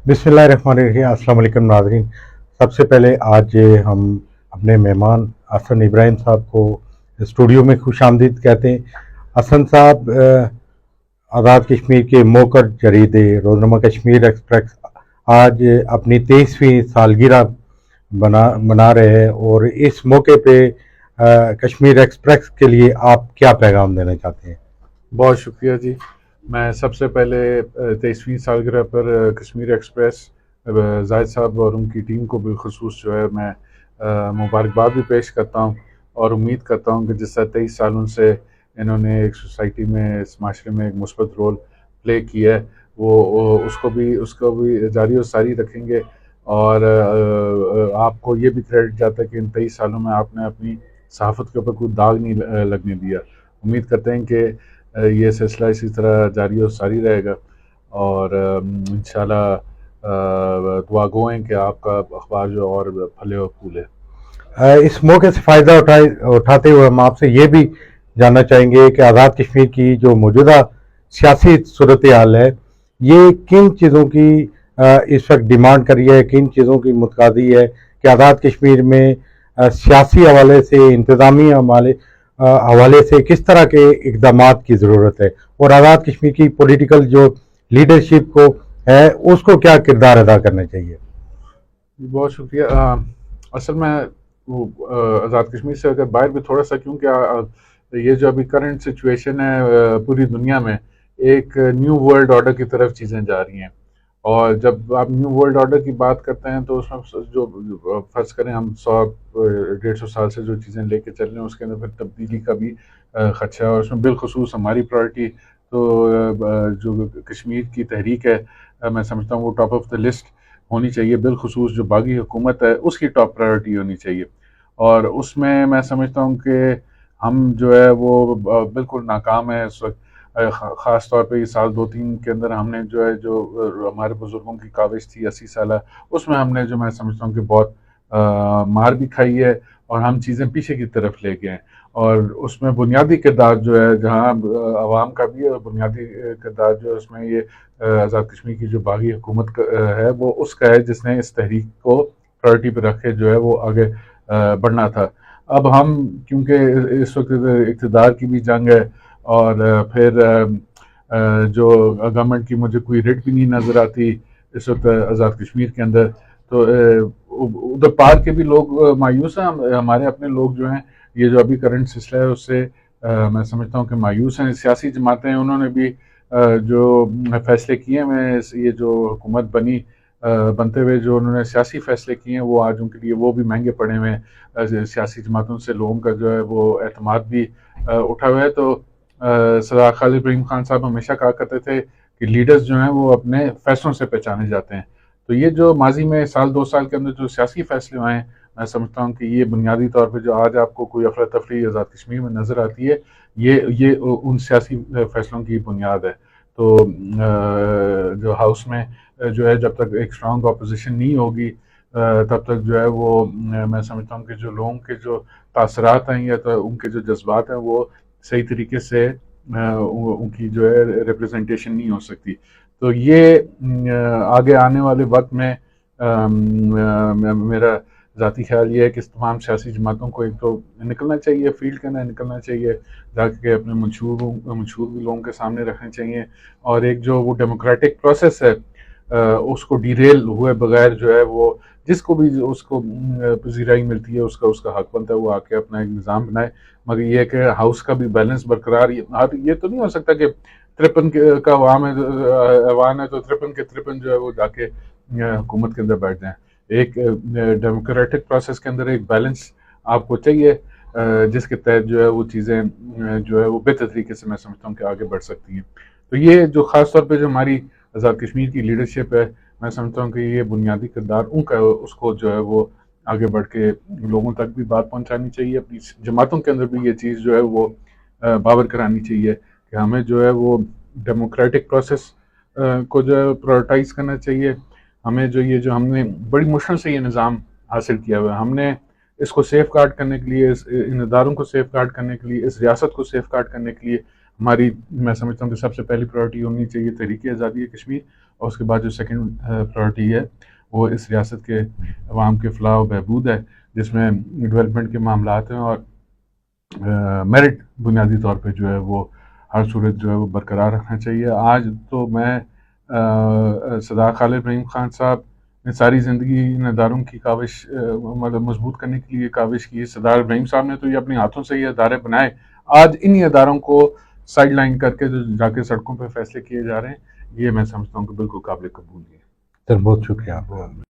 बिस्मिल्लाहिर्रहमानिर्रहीम। अस्सलाम वालेकुम नाज़रीन। सबसे पहले आज हम अपने मेहमान हसन इब्राहिम साहब को स्टूडियो में खुशामदीद कहते हैं। हसन साहब आज़ाद कश्मीर के मोकर जरीदे रोज़नामा कश्मीर एक्सप्रेस आज अपनी 23वीं सालगिरह मना रहे हैं, और इस मौके पे कश्मीर एक्सप्रेस के लिए आप क्या पैगाम देना चाहते हैं? बहुत शुक्रिया जी। मैं सबसे पहले 23वीं सालगिरह पर कश्मीर एक्सप्रेस जाहिद साहब और उनकी टीम को बिलखसूस जो है मैं मुबारकबाद भी पेश करता हूँ, और उम्मीद करता हूँ कि जिस तरह 23 सालों से इन्होंने एक सोसाइटी में, इस माशरे में एक मुस्बत रोल प्ले किया है, वो उसको भी जारी और सारी रखेंगे। और आपको ये भी क्रेडिट जाता है कि इन 23 सालों में आपने अपनी सहाफ़त के ऊपर कोई दाग नहीं लगने दिया। उम्मीद करते हैं कि ये सिलसिला इसी तरह जारी और सारी रहेगा, और इंशाल्लाह दुआ गो हैं कि आपका अखबार जो और फले और फूले। इस मौके से फ़ायदा उठाते हुए हम आपसे ये भी जानना चाहेंगे कि आज़ाद कश्मीर की जो मौजूदा सियासी सूरत हाल है, ये किन चीज़ों की इस वक्त डिमांड कर रही है, किन चीज़ों की मुतकादी है कि आज़ाद कश्मीर में सियासी हवाले से, इंतज़ामी हवाले से किस तरह के इकदामात की ज़रूरत है, और आज़ाद कश्मीर की पॉलिटिकल जो लीडरशिप को है उसको क्या किरदार अदा करना चाहिए? बहुत शुक्रिया। असल में वो आज़ाद कश्मीर से अगर बाहर भी थोड़ा सा, क्योंकि ये जो अभी करंट सिचुएशन है पूरी दुनिया में, एक न्यू वर्ल्ड ऑर्डर की तरफ चीज़ें जा रही हैं। और जब आप न्यू वर्ल्ड ऑर्डर की बात करते हैं तो उसमें जो फर्ज करें हम 100-150 साल से जो चीज़ें लेके चल रहे हैं, उसके अंदर फिर तब्दीली का भी खदशा है, और उसमें बिलखसूस हमारी प्रायोरिटी तो जो कश्मीर की तहरीक है, मैं समझता हूँ वो टॉप ऑफ द लिस्ट होनी चाहिए। बिलखसूस जो बागी हुकूमत है उसकी टॉप प्रायोरिटी होनी चाहिए, और उसमें मैं समझता हूँ कि हम जो है वो बिल्कुल नाकाम है इस वक्त। ख़ास तौर पे ये साल 2-3 के अंदर हमने जो है, जो हमारे बुज़ुर्गों की काविश थी 80 साला, उसमें हमने जो मैं समझता हूँ कि बहुत मार भी खाई है, और हम चीज़ें पीछे की तरफ ले गए हैं। और उसमें बुनियादी किरदार जो है, जहाँ अवाम का भी है, और बुनियादी किरदार जो है उसमें ये आज़ाद कश्मीर की जो बागी हुकूमत है वो उसका है, जिसने इस तहरीक को प्रायोरिटी पे रखे जो है वो आगे बढ़ना था। अब हम, क्योंकि इस वक्त इक़्तिदार की भी जंग है, और फिर जो गवर्नमेंट की मुझे कोई रेट भी नहीं नज़र आती इस वक्त आज़ाद कश्मीर के अंदर, तो उधर पार के भी लोग मायूस हैं। हमारे अपने लोग जो हैं, ये जो अभी करंट सिलसिला है उससे मैं समझता हूँ कि मायूस हैं। सियासी जमातें हैं, उन्होंने भी जो फैसले किए हैं, ये जो हुकूमत बनते हुए जो उन्होंने सियासी फैसले किए हैं, वो आज उनके लिए वो भी महंगे पड़े हुए हैं। सियासी जमातों से लोगों का जो है वो एतमाद भी उठा हुआ है। तो सरदार खालिद इब्राहिम खान साहब हमेशा कहा करते थे कि लीडर्स जो हैं वो अपने फैसलों से पहचाने जाते हैं। तो ये जो माजी में साल 2 साल के अंदर जो सियासी फैसले आए हैं, मैं समझता हूँ कि ये बुनियादी तौर पे जो आज आपको कोई अफरा तफरी आज़ाद कश्मीर में नज़र आती है, ये उन सियासी फैसलों की बुनियाद है। तो जो हाउस में जो है, जब तक एक स्ट्रांग अपोजिशन नहीं होगी तब तक जो है वो मैं समझता हूँ कि जो लोगों के जो तासरात हैं या तो उनके जो जज्बात हैं वो सही तरीके से उनकी जो है रिप्रेजेंटेशन नहीं हो सकती। तो ये आगे आने वाले वक्त में मेरा ज़ाती ख्याल ये है कि तमाम सियासी जमातों को एक तो निकलना चाहिए, फील्ड के अंदर निकलना चाहिए, जाके अपने मंशूर भी लोगों के सामने रखने चाहिए, और एक जो वो डेमोक्रेटिक प्रोसेस है उसको डिरेल हुए बगैर जो है वो जिसको भी उसको पजीराई मिलती है उसका उसका हक बनता है वो आके अपना एक निज़ाम बनाए। मगर ये है कि हाउस का भी बैलेंस बरकरार, ये तो नहीं हो सकता कि 53 का अवान है तो 53 के 53 जो है वो जाके हुकूमत के अंदर बैठ जाएं। एक डेमोक्रेटिक प्रोसेस के अंदर एक बैलेंस आपको चाहिए, जिसके तहत जो है वो चीज़ें जो है वो बेहतर तरीके से मैं समझता हूँ कि आगे बढ़ सकती हैं। तो ये जो ख़ास तौर पे जो हमारी आज़ाद कश्मीर की लीडरशिप है, मैं समझता हूँ कि ये बुनियादी किरदार उनका है, उसको जो है वो आगे बढ़ के लोगों तक भी बात पहुँचानी चाहिए। अपनी जमातों के अंदर भी ये चीज़ जो है वो बावर करानी चाहिए कि हमें जो है वो डेमोक्रेटिक प्रोसेस को जो है प्रायोरिटाइज़ करना चाहिए। हमें जो ये जो हमने बड़ी मुश्किल से ये निज़ाम हासिल किया हुआ है, हमने इसको सेफ गार्ड करने के लिए, इन इदारों को सेफ गार्ड करने के लिए, इस रियासत को सेफ गार्ड करने के लिए हमारी, मैं समझता हूँ कि सबसे पहली प्रायोरिटी होनी चाहिए तहरीक आज़ादी कश्मीर। اور اس کے بعد جو سیکنڈ پرائرٹی ہے وہ اس ریاست کے عوام کے فلاح و بہبود ہے، جس میں ڈیولپمنٹ کے معاملات ہیں، اور میرٹ بنیادی طور پہ جو ہے وہ ہر صورت جو ہے وہ برقرار رکھنا چاہیے۔ آج تو میں سردار خالد ابراہیم خان صاحب نے ساری زندگی ان اداروں کی کاوش مطلب مضبوط کرنے کے لیے کاوش کی۔ سردار ابراہیم صاحب نے تو یہ اپنے ہاتھوں سے یہ ادارے بنائے، آج انہی اداروں کو سائڈ لائن کر کے جو جا کے سڑکوں پہ فیصلے کیے جا رہے ہیں، یہ میں سمجھتا ہوں کہ بالکل قابل قبول نہیں ہے۔ سر بہت شکریہ آپ کا۔